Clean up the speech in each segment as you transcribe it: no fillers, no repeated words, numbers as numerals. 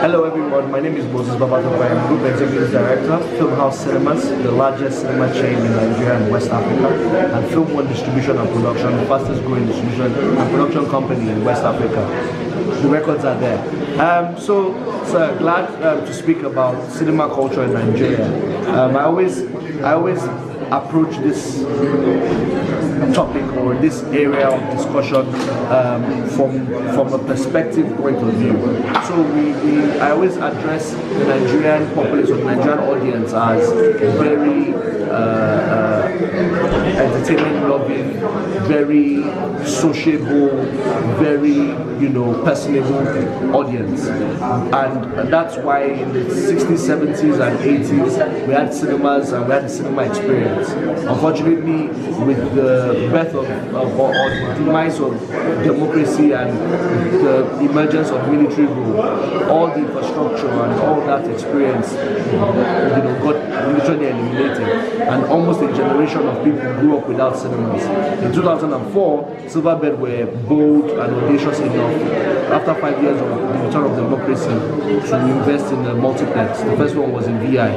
Hello everyone, my name is Moses Babatope. I am Group Executive Director, Filmhouse Cinemas, the largest cinema chain in Nigeria and West Africa, and Film One Distribution and Production, the fastest growing distribution and production company in West Africa. The records are there. So glad to speak about cinema culture in Nigeria. I always approach this topic or this area of discussion from a perspective point of view. So I always address the Nigerian populace or the Nigerian audience as very entertainment loving, very sociable, very personable audience, and that's why in the 60s, 70s, and 80s we had cinemas and we had the cinema experience. Unfortunately, with the birth or the demise of democracy and the emergence of military rule, all the infrastructure and all that experience, got literally eliminated, and almost a generation of people grew up without cinemas. In 2004, Silverbird were bold and audacious enough, after 5 years of the return of democracy, to invest in a multiplex. The first one was in VI.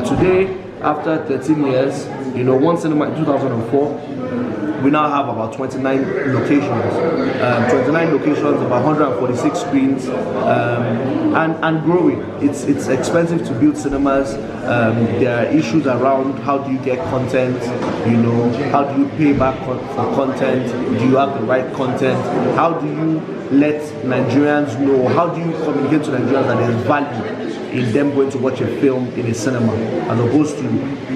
Today, after 13 years, one cinema in 2004, we now have about 29 locations. 29 locations, about 146 screens, and growing. It's expensive to build cinemas. There are issues around how do you get content, how do you pay back for content, do you have the right content, how do you let Nigerians know, how do you communicate to Nigerians that there is value in them going to watch a film in a cinema as opposed to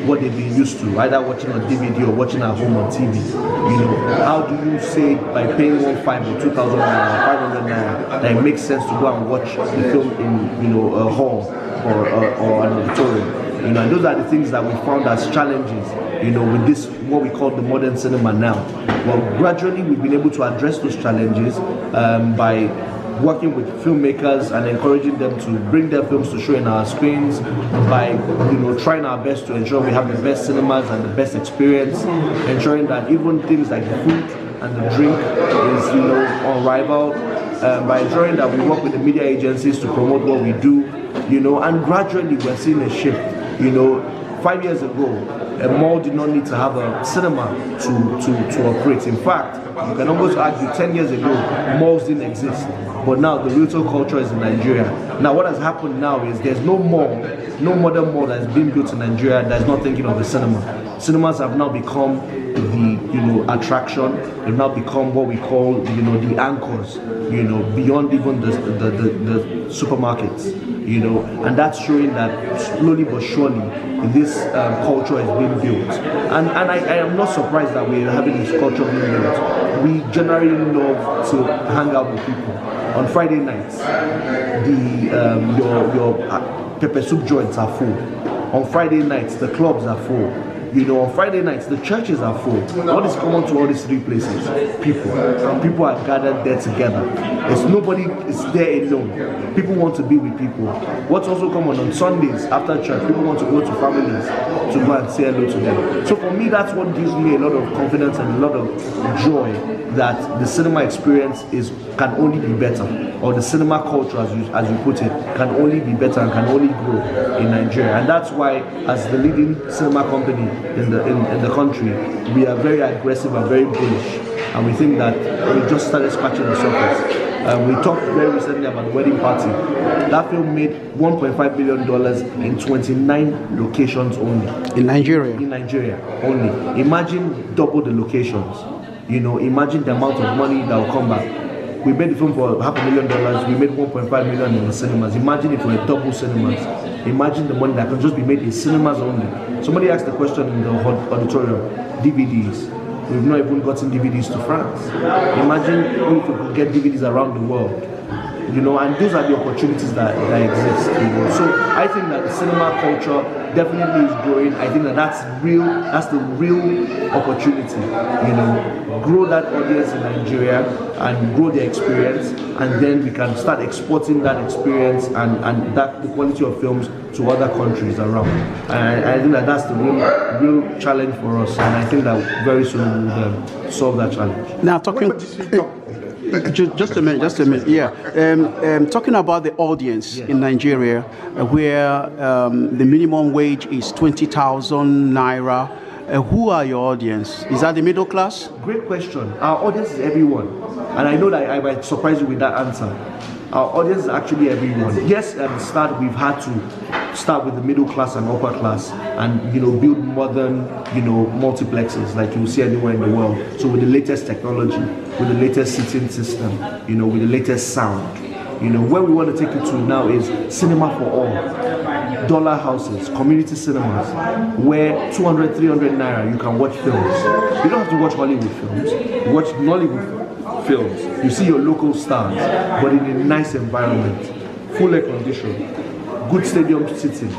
what they've been used to, either watching on DVD or watching at home on TV. How do you say by paying 1,500 or 2,000 naira, 500 naira, that it makes sense to go and watch the film in a hall or an auditorium? And those are the things that we found as challenges, with this, what we call the modern cinema now. Well, gradually we've been able to address those challenges by working with filmmakers and encouraging them to bring their films to show in our screens, by trying our best to ensure we have the best cinemas and the best experience, ensuring that even things like the food and the drink is unrivaled, by ensuring that we work with the media agencies to promote what we do, and gradually we're seeing a shift. 5 years ago, a mall did not need to have a cinema to operate. In fact, you can almost argue 10 years ago, malls didn't exist. But now the retail culture is in Nigeria. Now what has happened now is there's no mall, no modern mall that is being built in Nigeria that's not thinking of a cinema. Cinemas have now become the attraction. They've now become what we call the anchors, beyond even the supermarkets. And that's showing that slowly but surely this culture is being built. And I am not surprised that we're having this culture being built. We generally love to hang out with people. On Friday nights, your pepper soup joints are full. On Friday nights, the clubs are full. On Friday nights, the churches are full. What is common to all these three places? People. People are gathered there together. Nobody is there alone. People want to be with people. What's also common on Sundays after church, people want to go to families to go and say hello to them. So for me, that's what gives me a lot of confidence and a lot of joy that the cinema experience can only be better, or the cinema culture, as you put it, can only be better and can only grow in Nigeria. And that's why, as the leading cinema company in the country, we are very aggressive and very bullish, and we think that we just started scratching the surface. We talked very recently about the Wedding Party. That film made $1.5 billion in 29 locations only. In Nigeria? In Nigeria only. Imagine double the locations. Imagine the amount of money that will come back. We made the film for $500,000. We made 1.5 million in the cinemas. Imagine if we had double cinemas. Imagine the money that can just be made in cinemas only. Somebody asked the question in the auditorium, DVDs. We've not even gotten DVDs to France. Imagine if we could get DVDs around the world. And those are the opportunities that exist. So I think that the cinema culture definitely is growing. I think that's the real opportunity. Grow that audience in Nigeria and grow their experience, and then we can start exporting that experience and the quality of films to other countries around. And I think that's the real challenge for us, and I think that very soon we will solve that challenge. Now talking Just a minute. Yeah, talking about the audience in Nigeria, where the minimum wage is 20,000 naira. Who are your audience? Is that the middle class? Great question. Our audience is everyone, and I know that I might surprise you with that answer. Our audience is actually everyone. Yes, at the start we've had to start with the middle class and upper class, and build modern multiplexes like you'll see anywhere in the world. So with the latest technology, with the latest seating system, with the latest sound. Where we want to take it to now is cinema for all, dollar houses, community cinemas, where 200, 300 naira you can watch films. You don't have to watch Hollywood films. You watch Nollywood films. You see your local stars, but in a nice environment, full air condition, good stadium sitting.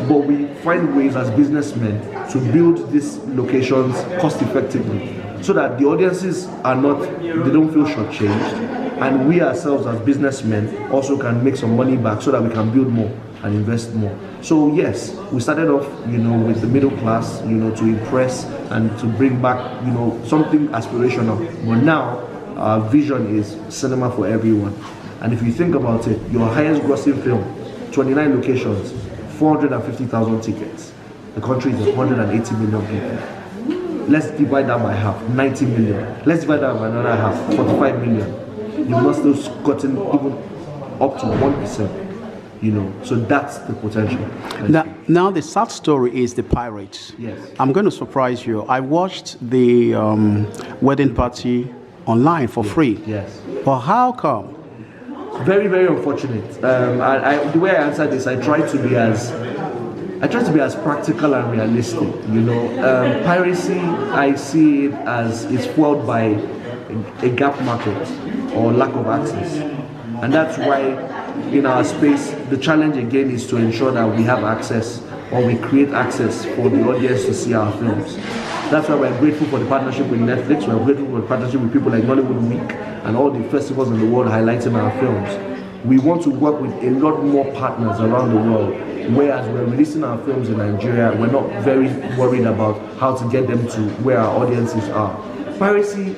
But we find ways as businessmen to build these locations cost effectively, so that the audiences they don't feel shortchanged. And we ourselves as businessmen also can make some money back so that we can build more and invest more. So yes, we started off, with the middle class, to impress and to bring back, something aspirational. But now our vision is cinema for everyone. And if you think about it, your highest grossing film, 29 locations, 450,000 tickets. The country is 180 million people. Let's divide that by half, 90 million. Let's divide that by another half, 45 million. You must have gotten even up to 1%, so that's the potential. Now the sad story is the pirates. Yes. I'm going to surprise you. I watched the wedding party online for free. Yes. But how come? Very, very unfortunate. The way I answer this, I try to be as practical and realistic. Piracy, I see it as it's fueled by a gap market or lack of access, and that's why in our space the challenge again is to ensure that we have access, or we create access for the audience to see our films. That's why we're grateful for the partnership with Netflix. We're grateful for the partnership with people like Nollywood Week and all the festivals in the world highlighting our films. We want to work with a lot more partners around the world, whereas we're releasing our films in Nigeria, we're not very worried about how to get them to where our audiences are. Piracy,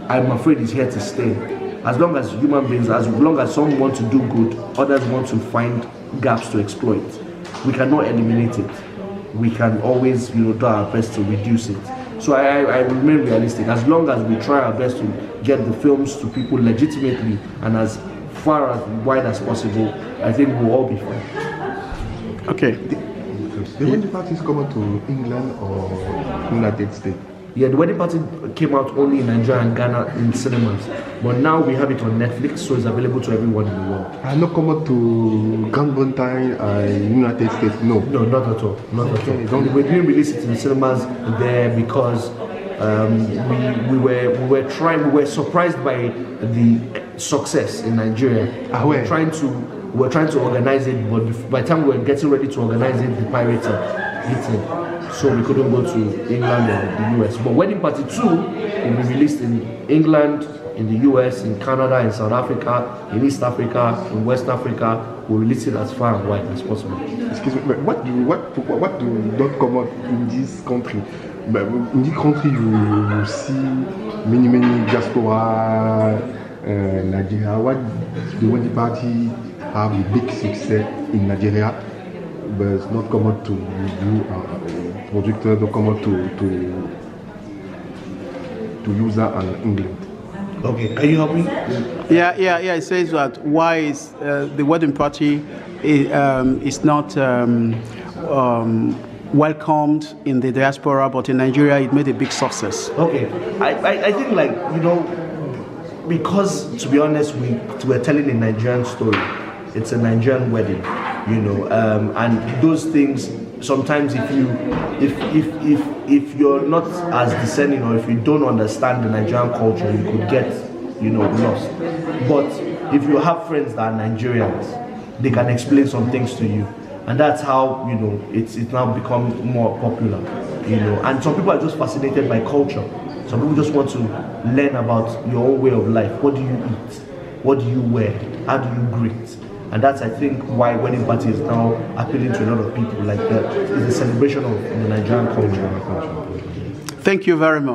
I'm afraid, is here to stay. As long as human beings, as long as some want to do good, others want to find gaps to exploit. We cannot eliminate it. We can always, do our best to reduce it. So I remain realistic. As long as we try our best to get the films to people legitimately and as far as wide as possible, I think we'll all be fine. Okay. The wedding parties come out to England or United States? Yeah, the wedding party came out only in Nigeria and Ghana in cinemas, but now we have it on Netflix, so it's available to everyone in the world. I not come out to Grand Britain and United States, no? No, not at all, not at all. We didn't release it in cinemas there because we were surprised by the success in Nigeria. We're trying to organize it, but by the time we were getting ready to organize it, the pirates hit it. So we couldn't go to England or the US. But Wedding Party 2 will be released in England, in the US, in Canada, in South Africa, in East Africa, in West Africa. We'll release it as far and wide as possible. Excuse me, but what do not come out in this country? But in this country you see many diaspora Nigeria. What the Wedding Party have a big success in Nigeria, but it's not come out to do projector, don't come out to use that in England. Okay, can you help me? Yeah. It says that why is the wedding party is not welcomed in the diaspora, but in Nigeria it made a big success. Okay, I think because to be honest, we're telling a Nigerian story. It's a Nigerian wedding, and those things. Sometimes if you're not as discerning, or if you don't understand the Nigerian culture, you could get lost. But if you have friends that are Nigerians, they can explain some things to you, and that's how it's now become more popular. And some people are just fascinated by culture. Some people just want to learn about your own way of life. What do you eat? What do you wear? How do you greet? And that's, I think, why wedding party is now appealing to a lot of people. Like that, it's a celebration of the Nigerian culture. Thank you very much.